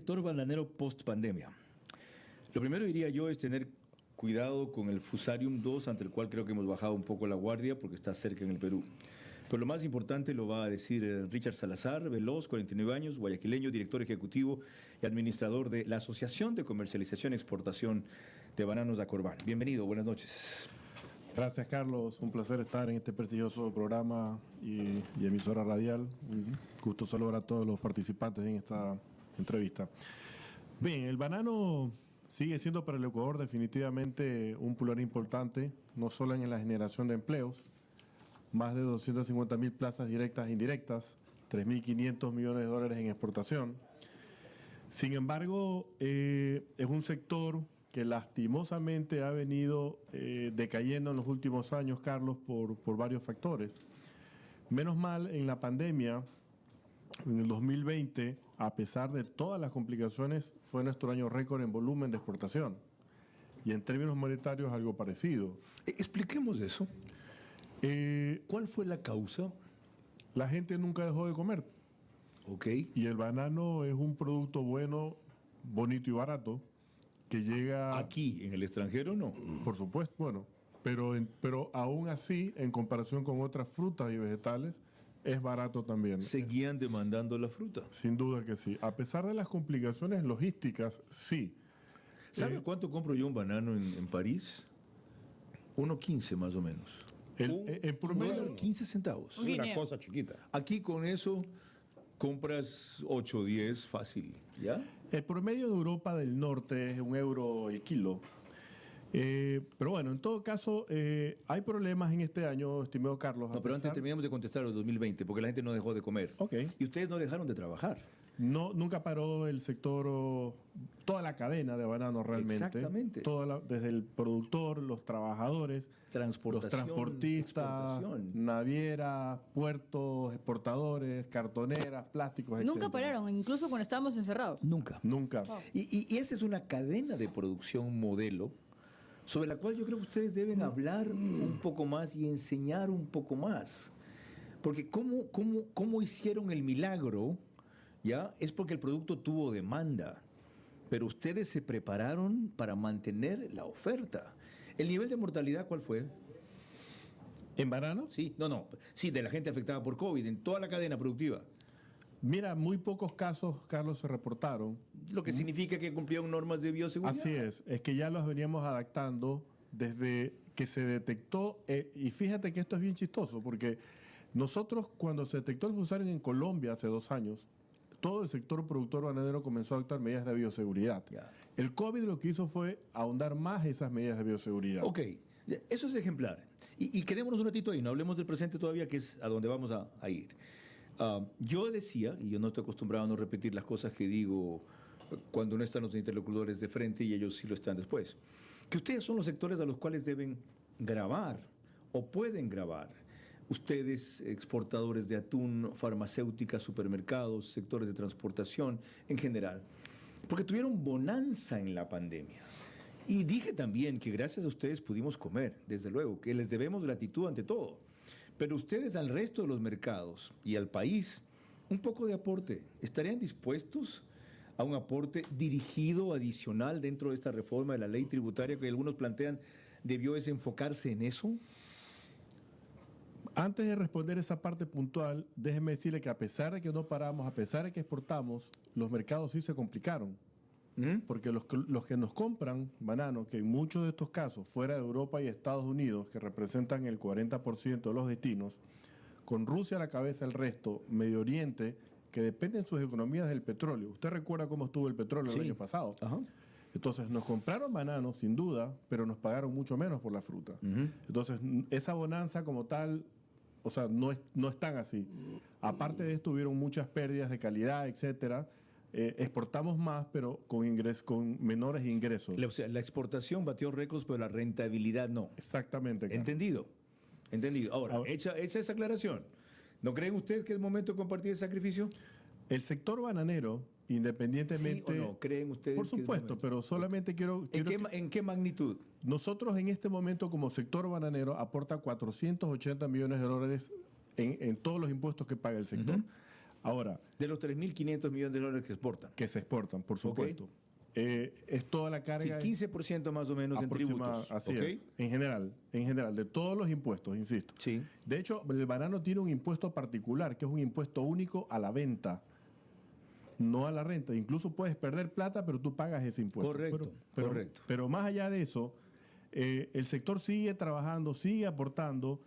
sector bananero post pandemia? Lo primero diría yo es tener cuidado con el Fusarium 2, ante el cual creo que hemos bajado un poco la guardia porque está cerca en el Perú. Pero lo más importante lo va a decir Richard Salazar Veloz, 49 años, guayaquileño, director ejecutivo y administrador de la Asociación de Comercialización y Exportación de Bananos de Acorbán. Bienvenido, buenas noches. Gracias, Carlos. Un placer estar en este prestigioso programa y emisora radial. Un gusto saludar a todos los participantes en esta entrevista. Bien, el banano sigue siendo para el Ecuador definitivamente un pilar importante, no solo en la generación de empleos, más de 250.000 plazas directas e indirectas, 3.500 millones de dólares en exportación. Sin embargo, es un sector que lastimosamente ha venido decayendo en los últimos años, Carlos, por varios factores. Menos mal, en la pandemia, en el 2020, a pesar de todas las complicaciones, fue nuestro año récord en volumen de exportación. Y en términos monetarios, algo parecido. Expliquemos eso. ¿Cuál fue la causa? La gente nunca dejó de comer. Ok. Y el banano es un producto bueno, bonito y barato, que llega... ¿Aquí, en el extranjero, no? Por supuesto, bueno. Pero aún así, en comparación con otras frutas y vegetales, es barato también. ¿Seguían demandando la fruta? Sin duda que sí. A pesar de las complicaciones logísticas, sí. ¿Sabe cuánto compro yo un banano en París? 1.15 más o menos. En promedio, 15 centavos. Una cosa chiquita. Aquí con eso compras 8 o 10 fácil, ¿ya? el promedio de Europa del Norte es €1 el kilo. Pero bueno, en todo caso, hay problemas en este año, estimado Carlos. No, pero antes terminamos de contestar el 2020, porque la gente no dejó de comer. Ok. Y ustedes no dejaron de trabajar. No, nunca paró el sector, toda la cadena de banano realmente. Exactamente. Desde el productor, los trabajadores, Transportación, los transportistas, exportación. navieras, puertos, exportadores, cartoneras, plásticos, Nunca etcétera. pararon, incluso cuando estábamos encerrados. Nunca. Nunca. Wow. Y esa es una cadena de producción modelo sobre la cual yo creo que ustedes deben hablar un poco más y enseñar un poco más. Porque cómo hicieron el milagro, ¿ya? Es porque el producto tuvo demanda. Pero ustedes se prepararon para mantener la oferta. ¿El nivel de mortalidad cuál fue? ¿En banano? Sí, sí, de la gente afectada por COVID, en toda la cadena productiva. Mira, muy pocos casos, Carlos, se reportaron. Lo que significa que cumplieron normas de bioseguridad. Así es que ya los veníamos adaptando desde que se detectó, y fíjate que esto es bien chistoso, porque nosotros cuando se detectó el Fusarium en Colombia hace 2 años, todo el sector productor bananero comenzó a adoptar medidas de bioseguridad. Ya. El COVID lo que hizo fue ahondar más esas medidas de bioseguridad. Ok, eso es ejemplar. Y quedémonos un ratito ahí, no hablemos del presente todavía, que es a donde vamos a ir. Yo decía, y yo no estoy acostumbrado a no repetir las cosas que digo cuando no están los interlocutores de frente y ellos sí lo están después, que ustedes son los sectores a los cuales deben grabar o pueden grabar. Ustedes, exportadores de atún, farmacéuticas, supermercados, sectores de transportación en general, porque tuvieron bonanza en la pandemia. Y dije también que gracias a ustedes pudimos comer, desde luego, que les debemos gratitud ante todo. Pero ustedes al resto de los mercados y al país, un poco de aporte. ¿Estarían dispuestos a un aporte dirigido adicional dentro de esta reforma de la ley tributaria que algunos plantean debió desenfocarse en eso? Antes de responder esa parte puntual, déjeme decirle que a pesar de que no paramos, a pesar de que exportamos, los mercados sí se complicaron. Porque los que nos compran banano, que en muchos de estos casos, fuera de Europa y Estados Unidos, que representan el 40% de los destinos, con Rusia a la cabeza el resto, Medio Oriente, que dependen sus economías del petróleo. Usted recuerda cómo estuvo el petróleo el año pasado. Ajá. Entonces nos compraron bananos, sin duda, pero nos pagaron mucho menos por la fruta. Entonces esa bonanza como tal, o sea, no es tan así. Aparte de esto, hubieron muchas pérdidas de calidad, etcétera. Exportamos más, pero con menores ingresos. O sea, la exportación batió récords, pero la rentabilidad no. Exactamente. Carlos. Entendido. Ahora, hecha esa aclaración, ¿no creen ustedes que es momento de compartir el sacrificio? El sector bananero, independientemente... ¿Sí o no? ¿Creen ustedes Por que es supuesto, momento? pero solamente quiero ¿En qué magnitud? Nosotros en este momento como sector bananero aporta $480 millones en todos los impuestos que paga el sector. Ahora, De los 3.500 millones de dólares que exportan. que se exportan, por supuesto. Es toda la Sí, carga 15% más o menos en tributos. así ¿Ok? es, en general, de todos los impuestos, insisto. Sí. De hecho, el banano tiene un impuesto particular, que es un impuesto único a la venta, no a la renta. Incluso puedes perder plata, pero tú pagas ese impuesto. Correcto, correcto. Pero más allá de eso, el sector sigue trabajando, sigue aportando.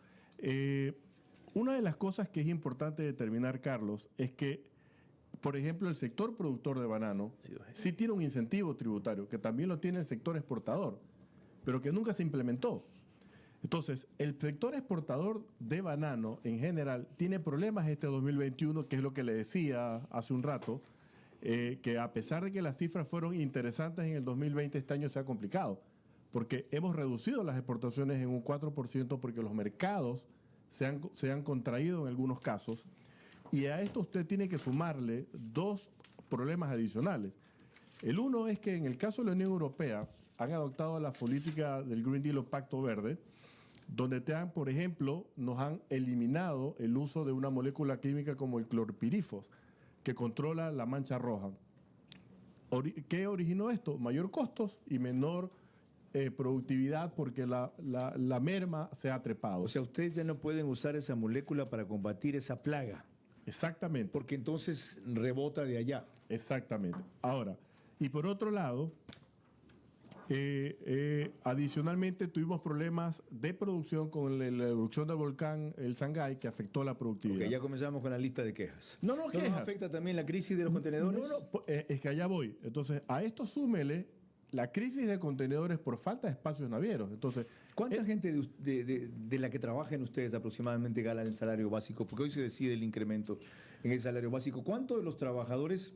Una de las cosas que es importante determinar, Carlos, es que, por ejemplo, el sector productor de banano sí tiene un incentivo tributario, que también lo tiene el sector exportador, pero que nunca se implementó. Entonces, el sector exportador de banano en general tiene problemas este 2021, que es lo que le decía hace un rato, que a pesar de que las cifras fueron interesantes en el 2020, este año se ha complicado, porque hemos reducido las exportaciones en un 4% porque los mercados se han contraído en algunos casos. Y a esto usted tiene que sumarle dos problemas adicionales. El uno es que en el caso de la Unión Europea han adoptado la política del Green Deal o Pacto Verde, donde por ejemplo, nos han eliminado el uso de una molécula química como el clorpirifos, que controla la mancha roja. ¿Qué originó esto? Mayor costos y menor productividad porque la merma se ha trepado. O sea, ustedes ya no pueden usar esa molécula para combatir esa plaga, Exactamente. porque entonces rebota de allá. Exactamente. Ahora, y por otro lado, adicionalmente tuvimos problemas de producción con la erupción del volcán el Sangay, que afectó la productividad. Ok, ya comenzamos con la lista de quejas. No, ¿No quejas. nos afecta también la crisis de los contenedores? Es que allá voy. Entonces, a esto súmele la crisis de contenedores por falta de espacios navieros. Entonces, ¿Cuánta gente de la que trabajan ustedes aproximadamente gana el salario básico? Porque hoy se decide el incremento en el salario básico. ¿Cuántos de los trabajadores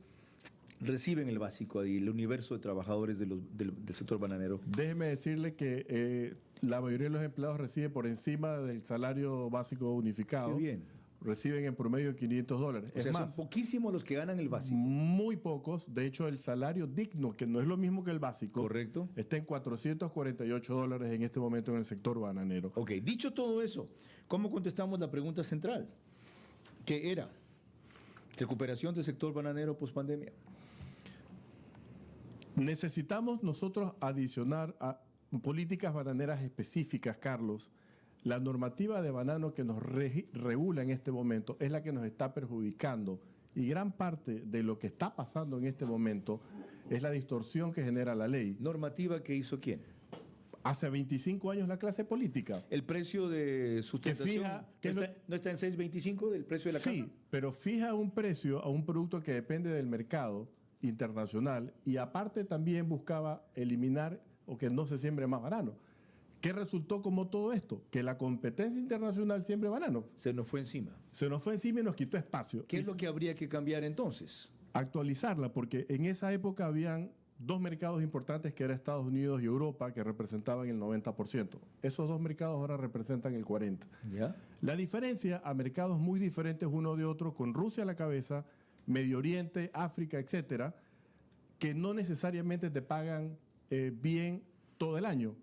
reciben el básico ahí, el universo de trabajadores del sector bananero? déjeme decirle que la mayoría de los empleados recibe por encima del salario básico unificado. Qué bien. Reciben en promedio $500. O sea, son poquísimos los que ganan el básico. Muy pocos. De hecho, el salario digno, que no es lo mismo que el básico, Correcto. está en $448 en este momento en el sector bananero. Ok, dicho todo eso, ¿cómo contestamos la pregunta central? ¿Qué era? ¿Recuperación del sector bananero post-pandemia? Necesitamos nosotros adicionar a políticas bananeras específicas, Carlos. La normativa de banano que nos regula en este momento es la que nos está perjudicando. Y gran parte de lo que está pasando en este momento es la distorsión que genera la ley. ¿Normativa que hizo quién? Hace 25 años la clase política. ¿El precio de sustentación no está en 6.25 del precio de la Sí, caja? pero fija un precio a un producto que depende del mercado internacional y aparte también buscaba eliminar o que no se siembre más banano. ¿Qué resultó como todo esto? Que la competencia internacional siembre banano. Se nos fue encima. Se nos fue encima y nos quitó espacio. ¿Qué es lo que habría que cambiar entonces? Actualizarla, porque en esa época habían dos mercados importantes que eran Estados Unidos y Europa, que representaban el 90%. Esos dos mercados ahora representan el 40%. ¿Ya? La diferencia a mercados muy diferentes uno de otro, con Rusia a la cabeza, Medio Oriente, África, etcétera, que no necesariamente te pagan bien todo el año.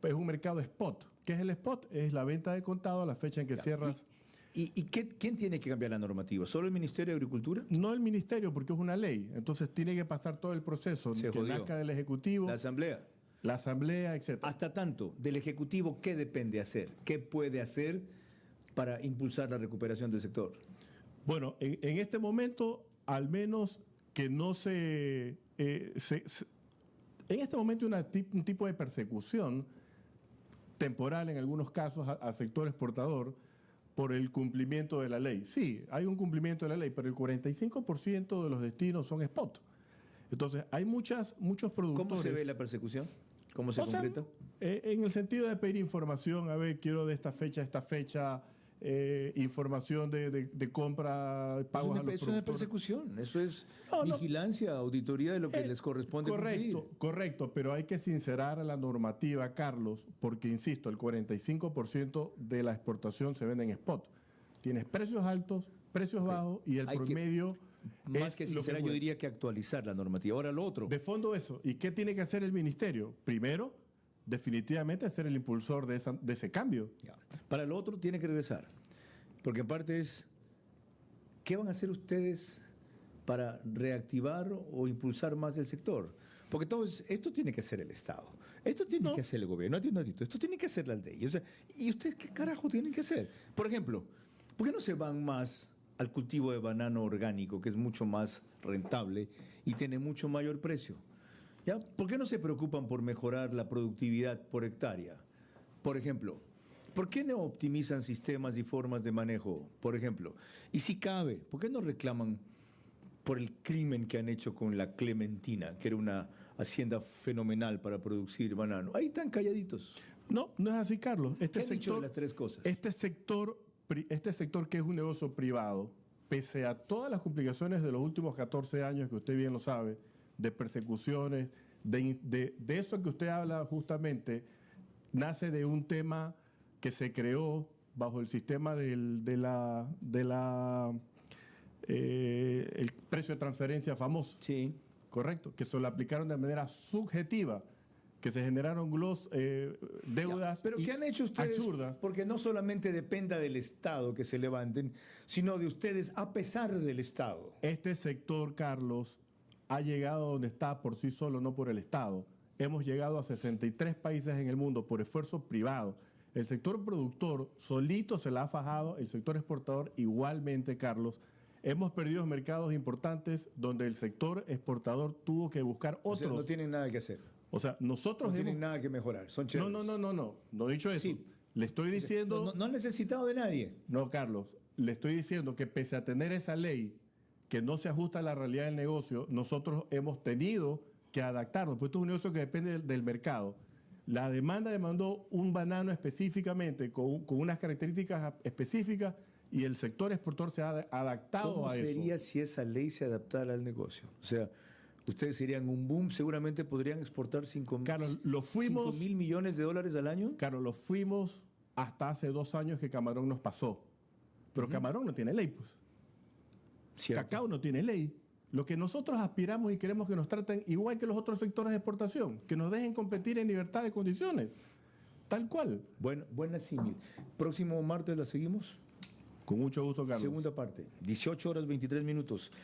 Es un mercado spot. ¿Qué es el spot? Es la venta de contado a la fecha en que cierras. ¿Quién tiene que cambiar la normativa? ¿Solo el Ministerio de Agricultura? No el ministerio, porque es una ley. Entonces tiene que pasar todo el proceso. Se que jodió. nazca del Ejecutivo, La Asamblea. la Asamblea, etcétera. Hasta tanto, del Ejecutivo, ¿qué depende hacer? ¿Qué puede hacer para impulsar la recuperación del sector? Bueno, en este momento, al menos que no en este momento un tipo de persecución temporal en algunos casos al sector exportador por el cumplimiento de la ley. Sí, hay un cumplimiento de la ley, pero el 45% de los destinos son spot. Entonces, hay muchos productores. ¿Cómo se ve la persecución? ¿Cómo se concreta? En el sentido de pedir información, a ver, quiero de esta fecha a esta fecha, información de compra, pagos a los Eso no es persecución, eso es vigilancia, auditoría de lo que les corresponde cumplir. Correcto, pero hay que sincerar la normativa, Carlos, porque, insisto, el 45% de la exportación se vende en spot. Tienes precios altos, precios bajos y el promedio... Más que sincerar, yo diría que actualizar la normativa. Ahora lo otro. De fondo eso. ¿Y qué tiene que hacer el ministerio? Primero, definitivamente ser el impulsor de ese cambio. Ya. Para lo otro tiene que regresar. Porque en parte es ¿qué van a hacer ustedes para reactivar o impulsar más el sector? Porque esto tiene que hacer el Estado, esto tiene que hacer el gobierno, esto tiene que hacer las leyes. O sea, ¿y ustedes qué carajo tienen que hacer? Por ejemplo, ¿por qué no se van más al cultivo de banano orgánico, que es mucho más rentable y tiene mucho mayor precio? ¿Ya? ¿Por qué no se preocupan por mejorar la productividad por hectárea? Por ejemplo, ¿por qué no optimizan sistemas y formas de manejo? Por ejemplo, y si cabe, ¿por qué no reclaman por el crimen que han hecho con la Clementina, que era una hacienda fenomenal para producir banano? Ahí están calladitos. No, no es así, Carlos. ¿Qué han dicho de las tres cosas? Este sector que es un negocio privado, pese a todas las complicaciones de los últimos 14 años, que usted bien lo sabe, de persecuciones, de eso que usted habla justamente, nace de un tema que se creó bajo el sistema el precio de transferencia famoso. Sí. Correcto, que se lo aplicaron de manera subjetiva, que se generaron deudas. Ya, pero ¿qué han hecho ustedes? Absurdas. Porque no solamente dependa del Estado que se levanten, sino de ustedes a pesar del Estado. Este sector, Carlos, ha llegado donde está por sí solo, no por el Estado. Hemos llegado a 63 países en el mundo por esfuerzo privado. El sector productor solito se la ha fajado, el sector exportador igualmente, Carlos. Hemos perdido mercados importantes donde el sector exportador tuvo que buscar otros. O sea, no tienen nada que hacer. O sea, nosotros No tienen nada que mejorar. Son chéveres. No he dicho eso. Sí. Le estoy diciendo... No han necesitado de nadie. No, Carlos, le estoy diciendo que pese a tener esa ley que no se ajusta a la realidad del negocio, nosotros hemos tenido que adaptarnos, pues esto es un negocio que depende del mercado. La demanda demandó un banano específicamente, con unas características específicas, y el sector exportador se ha adaptado ¿Cómo a eso. sería si esa ley se adaptara al negocio? O sea, ustedes serían un boom, seguramente podrían exportar 5 mil millones de dólares al año. Claro, lo fuimos hasta hace 2 años que Camarón nos pasó. Pero Camarón no tiene ley, pues. Cierto. Cacao no tiene ley. Lo que nosotros aspiramos y queremos que nos traten igual que los otros sectores de exportación, que nos dejen competir en libertad de condiciones. Tal cual. Buena símil. Próximo martes la seguimos. Con mucho gusto, Carlos. Segunda parte. 18 horas 23 minutos.